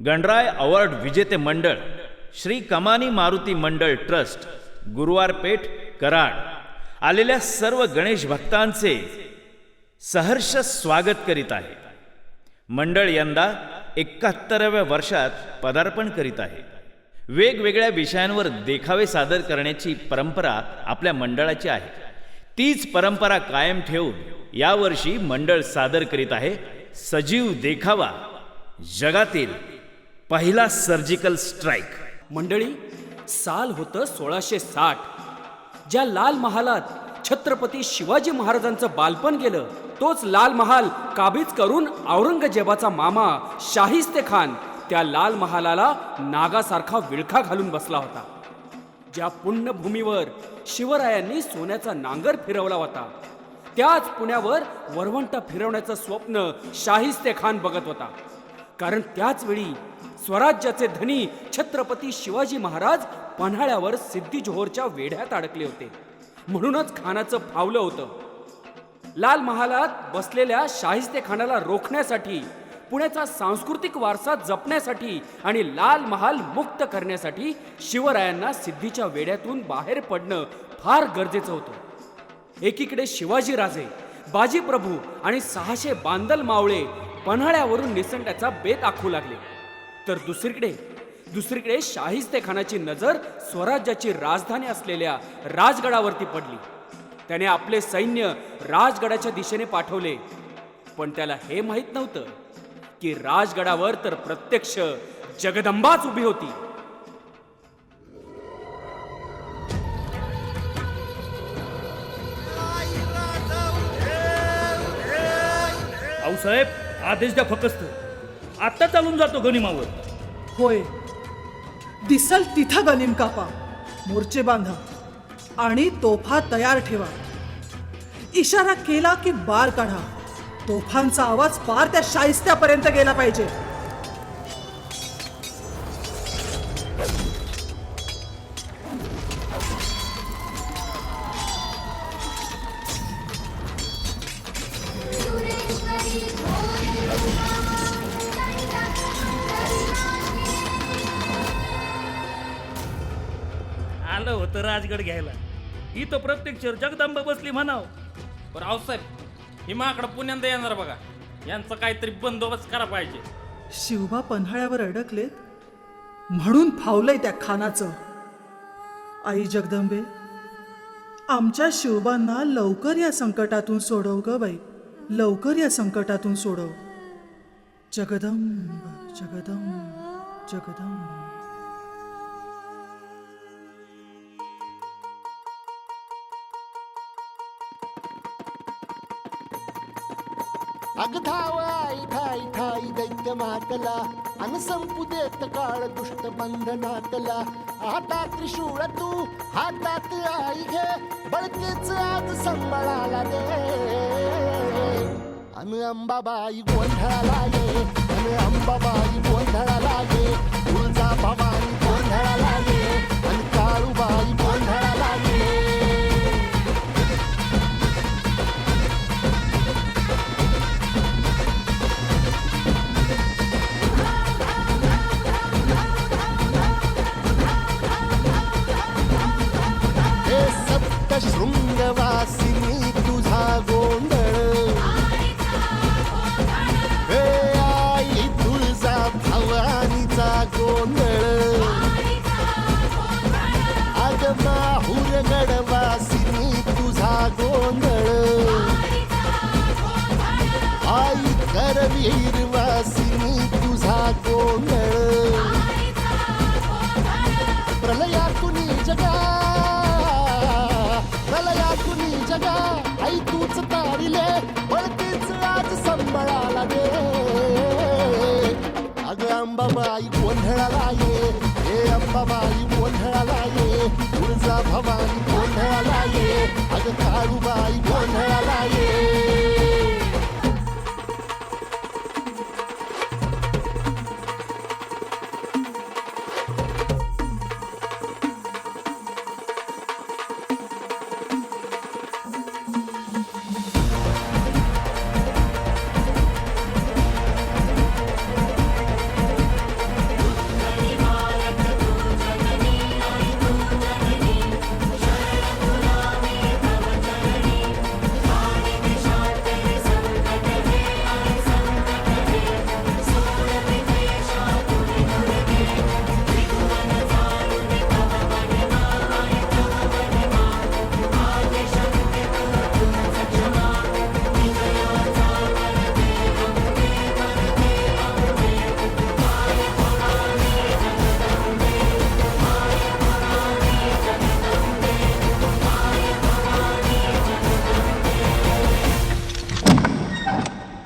Ganaraya award विजेते मंडळ श्री कमानी मारुती मंडळ ट्रस्ट गुरुवार पेठ कराड आलेल्या सर्व गणेश भक्तांचे सहर्ष स्वागत करीत आहे. मंडळ यंदा 71व्या वर्षात पदार्पण करीत आहे. वेगवेगळ्या विषयांवर देखावे सादर करण्याची परंपरा आपल्या मंडळाची आहे. तीच परंपरा कायम ठेवून यावर्षी मंडळ सादर करीत आहे सजीव देखावा, जगातील पहिला सर्जिकल स्ट्राइक. मंडळी, साल होतं 1660. ज्या लाल महालात छत्रपती शिवाजी महाराजांचं बालपण गेलं, तोच लाल महाल काबीज करून औरंगजेबाचा मामा शाहिस्ते खान त्या लाल महालाला नागासारखा विळखा घालून बसला होता. ज्या पुण्यभूमीवर शिवरायांनी सोन्याचा नांगर फिरवला होता, त्याच पुण्यावर वरवंटा फिरवण्याचं स्वप्न शाहिस्ते खान बघत होता. कारण त्याच वेळी स्वराज्याचे धनी छत्रपती शिवाजी महाराज पन्हाळ्यावर सिद्धी जोहरच्या वेढ्यात अडकले होते. म्हणूनच खानाचं फावलं होतं. लाल महालात बसलेल्या शाहिस्ते खानाला रोखण्यासाठी, पुण्याचा सांस्कृतिक वारसा जपण्यासाठी आणि लाल महाल मुक्त करण्यासाठी शिवरायांना सिद्धीच्या वेड्यातून बाहेर पडणं फार गरजेचं होतं. एकीकडे शिवाजी राजे, बाजी प्रभू आणि 600 बांदल मावळे पन्हाळ्यावरून निसंड्याचा बेत आखू लागले, तर दुसरीकडे शाहिस्ते खानाची नजर स्वराज्याची राजधानी असलेल्या राजगडावरती पडली. त्याने आपले सैन्य राजगडाच्या दिशेने पाठवले, पण त्याला हे माहीत नव्हतं की राजगडावर तर प्रत्यक्ष जगदंबाच उभी होती. आऊसाहेब, आदेश द्या फक्त. आता चालून जातो गनिमावर. होय, दिसल तिथं गनिम कापा, मोर्चे बांधा आणि तोफा तयार ठेवा. इशारा केला की बार काढा. तोफांचा आवाज पार त्या शाहिस्त्यापर्यंत गेला पाहिजे. आलं होतं राजगड घ्यायला. इथं प्रत्यक्ष जगदंबा बसली म्हणाव. बरं आऊसाहेब, ही माकडं पुण्यांदा येणार बघा. यांचा काहीतरी बंदोबस्त करा पाहिजे. शिवबा पन्हाळ्यावर अडकलेत म्हणून फावलंय त्या खानाचं. आई जगदंबे, आमच्या शिवबांना लवकर या संकटातून सोडव ग बाई, लवकर या संकटातून सोडव. जगदंब जगदंब जगदंब. अग धाव आई ठाई ठाई दैत्य मातला, अन संपू देत काळ दुष्ट बंधनातला. हातात त्रिशूळ तू हातात आई घे, बळकेच आज संबळाला दे. अन अंबाबाई गोंधळाला ये, अन अंबाबाई गोंधळाला ये. तुळजा भवानी गोंधळाला ये, अन काळूबाई गोंधळाला ये. शृंगवासिनी तुझा गोंधळ, हे आई तुळजा भवानीचा गोंधळ. अग माहुर गडवासिनी तुझा गोंधळ, आई करवीर वासिनी तुझा गोंधळ. प्रलयातून जगा, जगा आई तूच तारिले, बळकीच आज संबळाला दे. अग अंबाबाई गोंधळाला ये, हे अंबाबाई गोंधळाला ये. तुळजा भवानी गोंधळाला ये, अग काळूबाई गोंधळाला ये.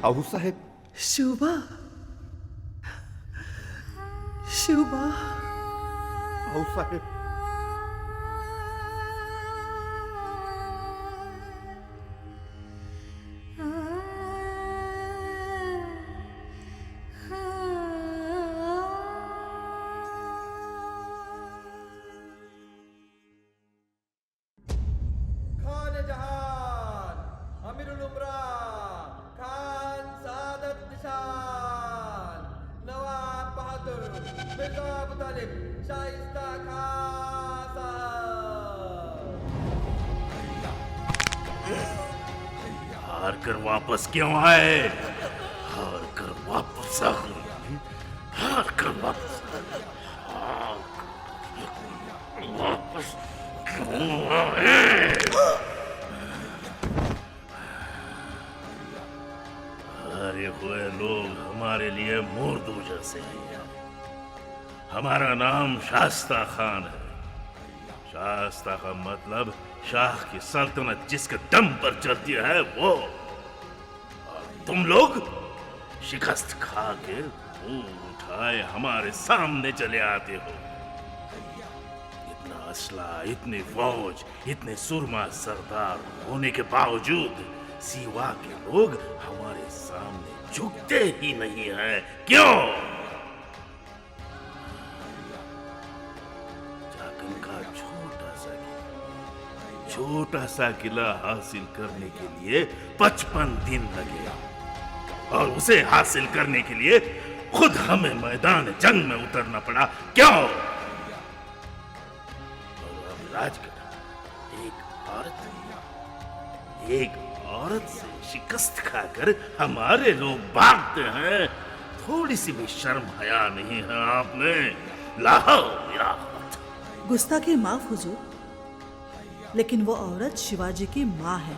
आऊसाहेब, शिवबा, शिवबा, आऊसाहेब. खान जहान अमीरुल उमरा खान सादत निशान नवाब बहादुर मिर्जा अबू तालिब शाइस्ता खान साहब. हार कर वापस क्यों आए? हार कर वापस आ गए. हार कर वापस वापस क्यों आए? हारे हुए लोग हमारे लिए मुर्दू जैसे हैं. हमारा नाम शास्ता खान है. शास्ता का मतलब शाह की सल्तनत जिसके दम पर चलती है वो. और तुम लोग शिकस्त खा के मुंह उठाए हमारे सामने चले आते हो. इतना असला, इतनी फौज, इतने सुरमा सरदार होने के बावजूद सीवा के लोग हमारे सामने झुकते ही नहीं हैं. क्यों? जागन का छोटा सा किला हासिल करने के लिए 55 दिन लगे और उसे हासिल करने के लिए खुद हमें मैदान जंग में उतरना पड़ा. क्यों? और अब राजगढ़ एक औरत से शिकस्त खाकर हमारे लोग भागते हैं. थोड़ी सी भी शर्म हया नहीं है आप में? लाओ मेरा हाथ. गुस्ताखी माफ हुजूर, लेकिन वो औरत शिवाजी की माँ है.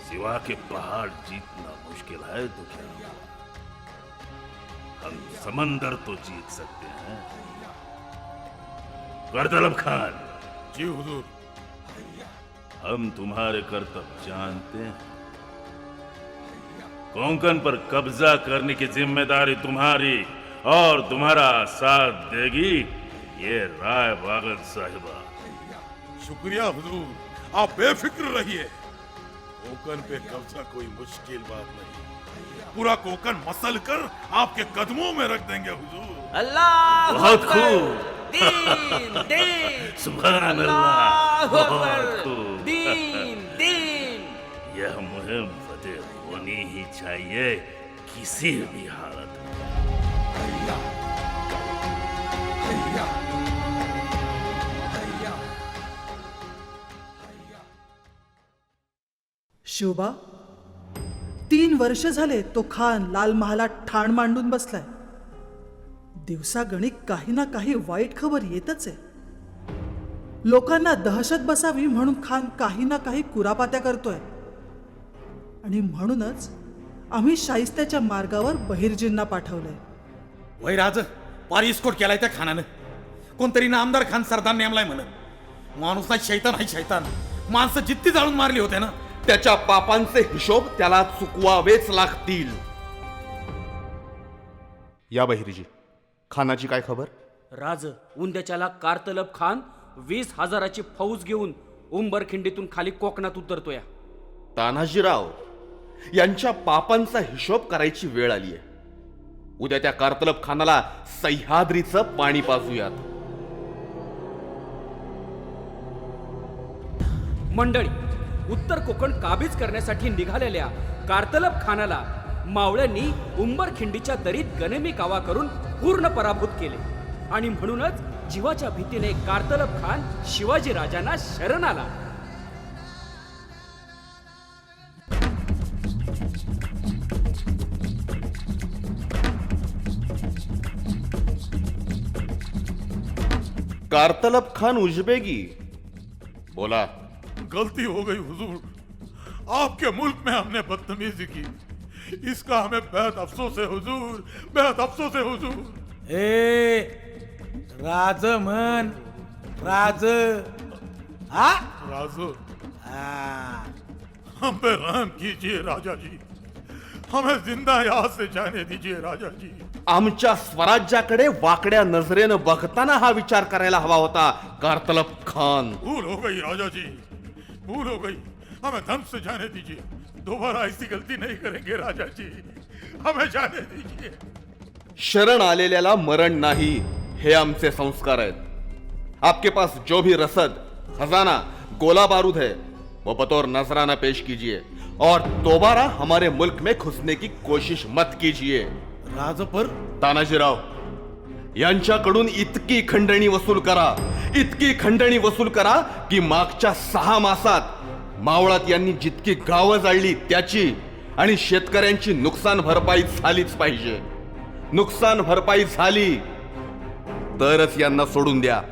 सिवा के पहाड़ जीतना मुश्किल है तो क्या हम समंदर तो जीत सकते हैं. गर्दलब खान. जी हुजूर. हम तुम्हारे कर्तव्य जानते हैं. कोंकण पर कब्जा करने की जिम्मेदारी तुम्हारी और तुम्हारा साथ देगी ये राय बागत साहिबा. शुक्रिया हुजूर, आप बेफिक्र रहिए. कोंकण पे कब्जा कोई मुश्किल बात नहीं. पूरा कोंकण मसल कर आपके कदमों में रख देंगे हुजूर. अल्लाह बहुत खूब. दीन दीन सुभान अल्लाह. अल्लाह बहुत अकबर. खूब. दीन दीन. यह मुहिम फतेह होनी ही चाहिए किसी भी हालत में. शिवबा, 3 वर्ष झाले तो खान लाल महालात ठाण मांडून बसलाय. दिवसागणिक काही ना काही वाईट खबर येतच आहे. लोकांना दहशत बसावी म्हणून खान काही ना काही कुरापात्या करतोय. आणि म्हणूनच आम्ही शाइस्त्याच्या मार्गावर बहिर्जींना पाठवलंय. वय राज पार इस्कोट केलाय त्या खानानं. कोणतरी नामदार खान सरदार नेमलाय म्हण. माणूस ना शैतान आहे शैतान. माणसं जित्ती जाळून मारली होते ना. त्याच्या पापांचे हिशोब त्याला चुकवावेच लागतील. या बहिर्जी, खानाची काय खबर? राज उंद्याच्याला कारतलब खान 20,000ची फौज घेऊन उंबरखिंडीतून खाली कोकणात उतरतोय. तानाजीराव यांच्या पापांचा हिशोब करायची वेळ आली आहे. उद्या त्या कारतलब खानाला सह्याद्रीचं पाणी पाजूयात. मंडळी, उत्तर कोकण काबीज करण्यासाठी निघालेल्या कारतलब खानाला मावळ्यांनी उंबरखिंडीच्या दरीत गनेमी कावा करून पूर्ण पराभूत केले. आणि म्हणूनच जीवाच्या भीतीने कारतलब खान शिवाजी राजांना शरण आला. कारतलब खान उजबेगी, बोला. गलती हो गई हुजूर. आपके मुल्क में हमने बदतमीजी की. इसका हमें बेहद अफसोस है हुजूर, बेहद अफसोस है हुजूर. राज म्हण राज. हा राजू, हम पे रहम कीजिए राजा जी, हमें जिंदा यहाँ से जाने दीजिए राजा जी। आमच्या स्वराज्याकडे वाकड्या नजरेनं बघताना हा विचार करायला हवा होता कारतलब खान. भूल हो गई राजा जी, भूल हो गई, हमें दम से जाने दीजिए, दोबारा ऐसी गलती नहीं करेंगे राजा जी, हमें जाने दीजिए. शरण आलेल्याला मरण नाही, हे आमचे संस्कार आहेत. आपके पास जो भी रसद, खजाना, गोला बारूद है वो बतौर नजराना पेश कीजिए और दोबारा हमारे मुल्क में घुसने की कोशिश मत कीजिए. राजपर तानाजीराव यांच्याकडून इतकी खंडणी वसूल करा, इतकी खंडणी वसूल करा की मागच्या 6 मासात मावळात यांनी जितकी गावं जाळली त्याची आणि शेतकऱ्यांची नुकसान भरपाई झालीच पाहिजे. नुकसान भरपाई झाली तरच यांना सोडून द्या.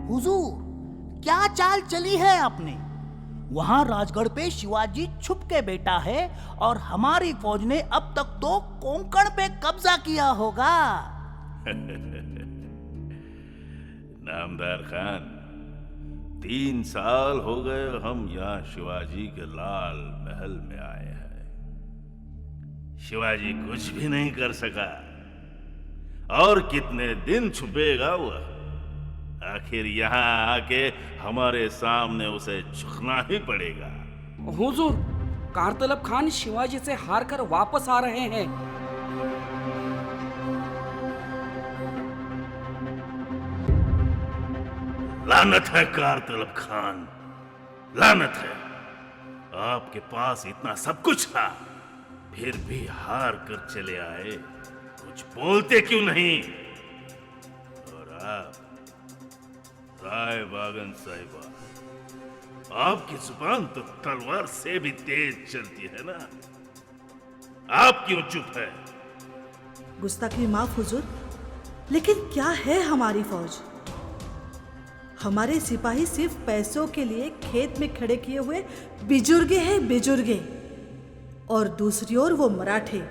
हुजूर, क्या चाल चली है आपने? वहां राजगढ़ पे शिवाजी छुप के बैठा है और हमारी फौज ने अब तक तो कोंकण पे कब्जा किया होगा. नामदार खान, 3 साल हो गए हम यहाँ शिवाजी के लाल महल में आए हैं. शिवाजी कुछ भी नहीं कर सका और कितने दिन छुपेगा वह. आखिर यहाँ आके हमारे सामने उसे झुकना ही पड़ेगा. हुजूर, कारतलब खान शिवाजी से हार कर वापस आ रहे हैं. लानत है कारतलब खान, लानत है. आपके पास इतना सब कुछ था, फिर भी हार कर चले आए. कुछ बोलते क्यों नहीं? और आप राय बागन साहिबा, आपकी जुबान तो तलवार से भी तेज चलती है ना. आप क्यों चुप है? गुस्ताखी माफ हुजूर, लेकिन क्या है हमारी फौज? हमारे सिपाही सिर्फ पैसों के लिए खेत में खड़े किए हुए बिजुर्गे हैं, बिजुर्गे. और दूसरी ओर वो मराठे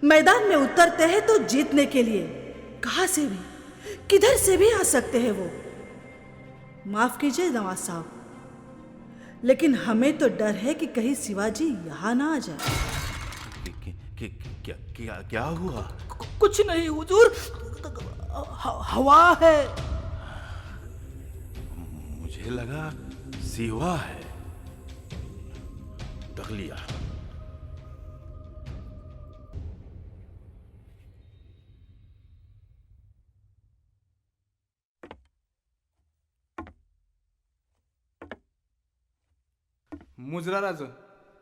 मैदान में उतरते हैं तो जीतने के लिए. कहां से भी, किधर से भी आ सकते हैं वो. माफ कीजिए नवाज साहब, लेकिन हमें तो डर है कि कहीं शिवाजी यहाँ ना आ जाए. क्या हुआ? कुछ नहीं हुजूर, हवा है. मुझे लगा सिवा है. दगलिया. मुजरा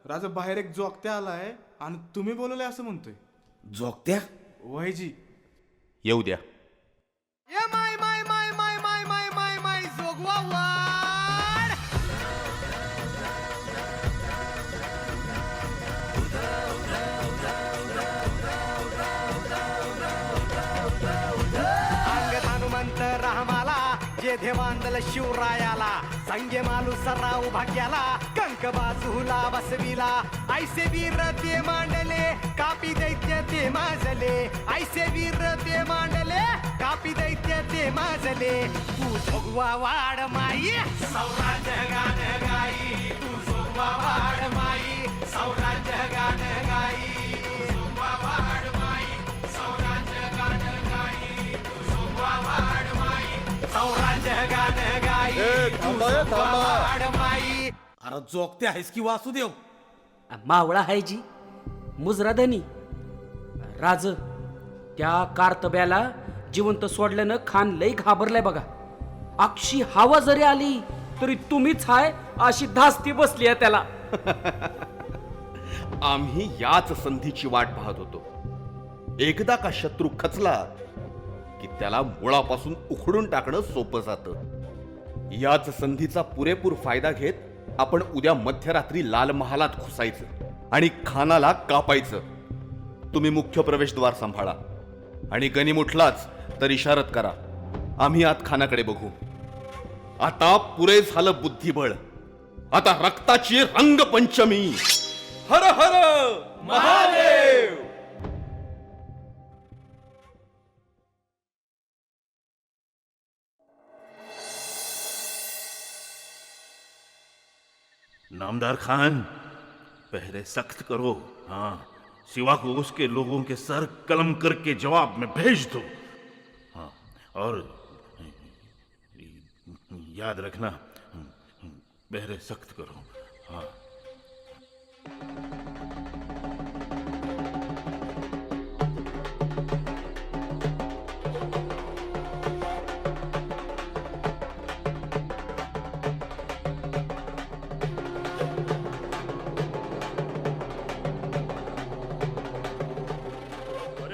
राज बाहेर एक जोगत्या आलाय आणि तुम्ही बोलवले असं म्हणतोय. जोगत्या वयजी येऊ द्या. ये माय माय माय माय माय माय माय माय जोगवा वाड. अंग हनुमंत रामाला, जे देवांदल शिवरायाला, संगे मालू सराव भाग्याला, कंक बाजूला बसविला. ऐसे वीर ते मांडले, कापी दैत्य ते माजले. ऐसे वीर ते मांडले, कापी दैत्य ते माजले. तू जोगवा वाड माई, सौराज्य गान गाई. तू जोगवा वाड माई, सौराज्य गान गाई. तू जोगवा वाड माई, सौराज्य गान गाई. तू जोगवा वाड माई, सौराज्य गान गाई. तू जोगवा वाड माई. अरे जोगते आहेस की वासुदेव? मावळा आहे जी, मुजराधनी. राज, त्या कारतब्याला जिवंत सोडल्यानं खान लई घाबरलाय बघा. अक्षी हवा जरी आली तरी तुम्हीच हाय अशी धास्ती बसली आहे त्याला. आम्ही याच संधीची वाट पाहत होतो. एकदा का शत्रू खचला की त्याला मुळापासून उखडून टाकणं सोपं जातं. याच संधीचा पुरेपूर फायदा घेत आपण उद्या मध्यरात्री लाल महालात घुसायचं आणि खानाला कापायचं. तुम्ही मुख्य प्रवेशद्वार सांभाळा आणि गनिम उठलाच तर इशारत करा. आम्ही आत खानाकडे बघू. आता पुरे झालं बुद्धिबळ. आता रक्ताची रंगपंचमी. हर हर महादेव. नामदार खान, पहरे सख्त करो. हाँ, शिवा को उसके लोगों के सर कलम करके जवाब में भेज दो. हाँ, और याद रखना, पहरे सख्त करो. हाँ.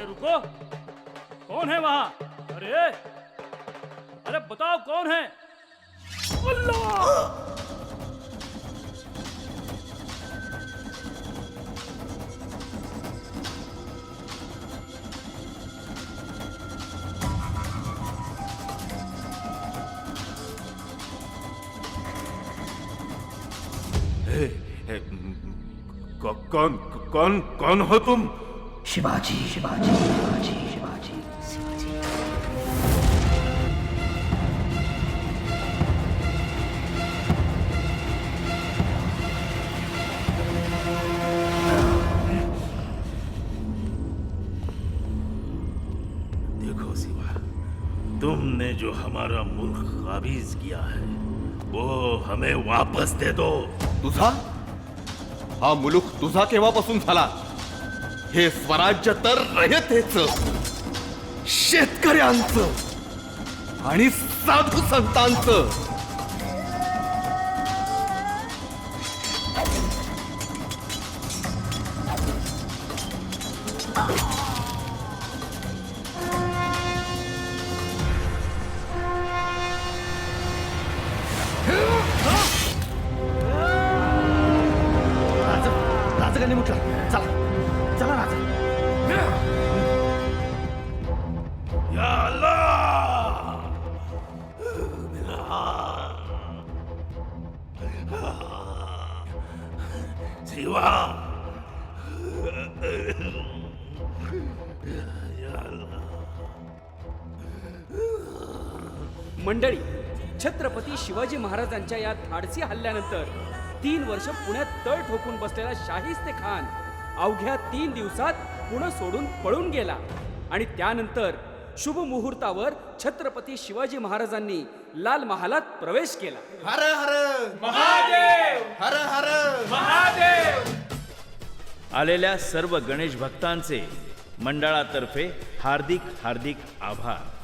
रुको, कौन है वहां? अरे बताओ कौन है? अल्लाह! कौन कौन कौन हो तुम? शिवाजी शिवाजी शिवाजी शिवाजी शिवाजी. देखो शिवा, तुमने जो हमारा मुल्क काबीज किया है वो हमें वापस दे दो. तुझा? हा मुलूक तुझा केव्हापासून झाला? हे स्वराज्य तर रयतेचं, शेतकऱ्यांचं आणि साधू संतांचं. राजगाने म्हटलं, चला चला राजा. या अल्लाह, मेरा शिवा. मंडळी, छत्रपती शिवाजी महाराजांच्या या धाडसी हल्ल्यानंतर 3 वर्ष पुण्यात तळ ठोकून बसलेला शाहिस्ते खान अवघ्या 3 दिवसात पुणे सोडून पळून गेला. आणि त्यानंतर शुभ मुहूर्तावर छत्रपती शिवाजी महाराजांनी लाल महालात प्रवेश केला. हर हर महादेव, हर हर महादेव. आलेल्या सर्व गणेश भक्तांचे मंडळातर्फे हार्दिक हार्दिक आभार.